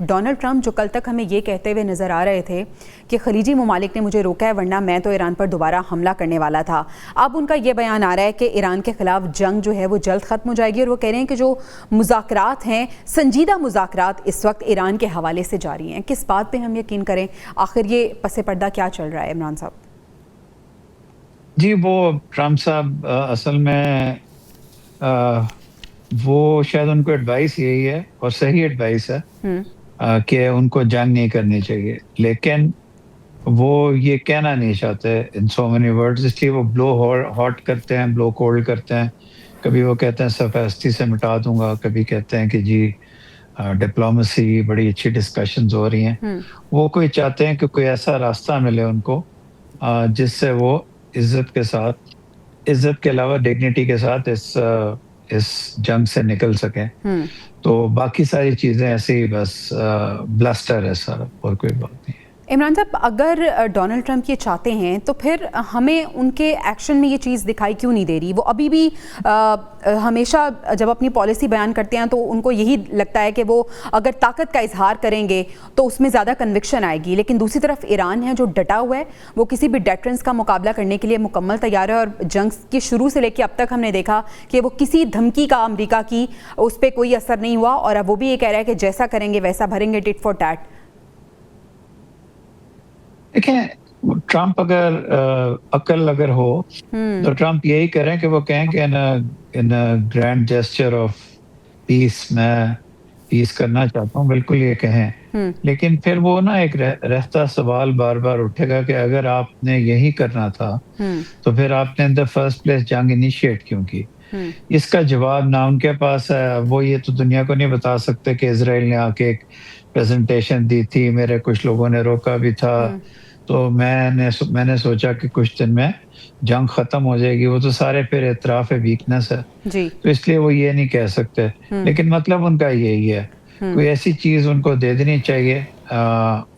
Donald Trump जो कल तक हमें ये कहते हुए नज़र आ रहे थे कि खलीजी ममालिक ने मुझे रोका है वरना मैं तो ईरान पर दोबारा हमला करने वाला था, अब उनका ये बयान आ रहा है कि ईरान के ख़िलाफ़ जंग जो है वो जल्द ख़त्म हो जाएगी और वो कह रहे हैं कि जो मुज़ाकरात हैं, संजीदा मुज़ाकरात इस वक्त ईरान के हवाले से जारी हैं। किस बात पर हम यकीन करें? आखिर ये पसे पर्दा क्या चल रहा है इमरान साहब? जी, वो ट्रंप साहब असल में वो शायद उनको एडवाइस यही है और सही एडवाइस है कि उनको जंग नहीं करनी चाहिए, लेकिन वो ये कहना नहीं चाहते इन सो मेनी वर्ड्स, इसलिए वो ब्लो हॉट करते हैं, ब्लो कोल्ड करते हैं। कभी वो कहते हैं सफ़ेदती से मिटा दूंगा, कभी कहते हैं कि जी डिप्लोमेसी बड़ी अच्छी डिस्कशंस हो रही हैं। वो कोई चाहते हैं कि कोई ऐसा रास्ता मिले उनको जिससे वो इज्जत के साथ, इज्जत के अलावा डिग्निटी के साथ इस जंग से निकल सकें। तो बाकी सारी चीज़ें ऐसे ही बस ब्लस्टर है सारा, और कोई बात नहीं है। इमरान साहब, अगर डोनाल्ड ट्रंप ये चाहते हैं तो फिर हमें उनके एक्शन में ये चीज़ दिखाई क्यों नहीं दे रही? वो अभी भी हमेशा जब अपनी पॉलिसी बयान करते हैं तो उनको यही लगता है कि वो अगर ताकत का इजहार करेंगे तो उसमें ज़्यादा कन्विक्शन आएगी, लेकिन दूसरी तरफ ईरान है जो डटा हुआ है, वो किसी भी डेटरेंस का मुकाबला करने के लिए मुकम्मल तैयार है और जंग के शुरू से लेकर अब तक हमने देखा कि वो किसी धमकी का अमरीका की उस पर कोई असर नहीं हुआ और अब वो भी ये कह रहा है कि जैसा करेंगे वैसा भरेंगे, टिट फॉर टैट। देखें, ट्रंप अगर अकल अगर हो तो ट्रंप यही करें कि वो कहें कि इन ग्रैंड जेस्चर ऑफ पीस, मैं पीस करना चाहता हूँ, बिल्कुल ये कहें। लेकिन फिर वो ना एक रहता सवाल बार बार उठेगा कि अगर आपने यही करना था तो फिर आपने इन द फर्स्ट प्लेस जंग इनिशिएट क्यों की? इसका जवाब ना उनके पास है। वो ये तो दुनिया को नहीं बता सकते कि इजराइल ने आके एक प्रेजेंटेशन दी थी, मेरे कुछ लोगों ने रोका भी था, तो मैंने सोचा कि कुछ दिन में जंग खत्म हो जाएगी। वो तो सारे फिर एतराफ वीकनेस है जी। तो इसलिए वो ये नहीं कह सकते, लेकिन मतलब उनका यही है। कोई ऐसी चीज उनको दे देनी चाहिए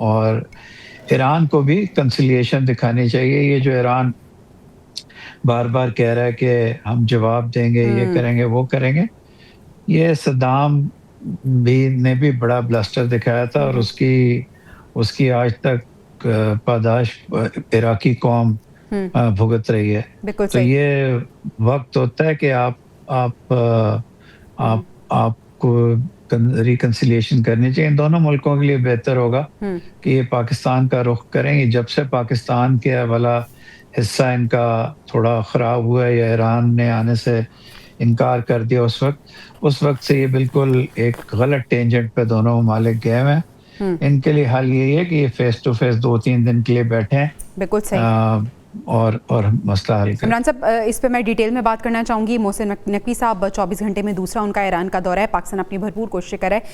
और ईरान को भी कंसिलिएशन दिखानी चाहिए। ये जो ईरान बार बार कह रहा है कि हम जवाब देंगे, ये करेंगे, वो करेंगे, ये सद्दाम ने भी बड़ा ब्लस्टर दिखाया था और उसकी उसकी आज तक पादाश इराकी कौम भुगत रही है। तो ये वक्त होता है कि आपको रिकंसिलिएशन करनी चाहिए। इन दोनों मुल्कों के लिए बेहतर होगा कि ये पाकिस्तान का रुख करेंगे। जब से पाकिस्तान के वाला हिस्सा इनका थोड़ा ख़राब हुआ है या ईरान ने आने से इनकार कर दिया, उस वक्त से ये बिल्कुल एक गलत टेंजेंट पे दोनों ममालिक गए हुए हैं। इनके लिए हल यही है कि ये फेस टू फेस 2-3 दिन के लिए बैठें, बिल्कुल सही, और मसला हल करें। इमरान साहब, इस पे मैं डिटेल में बात करना चाहूँगी। मोहसिन नकवी साहब 24 घंटे में दूसरा उनका ईरान का दौरा है। पाकिस्तान अपनी भरपूर कोशिश कर रहा है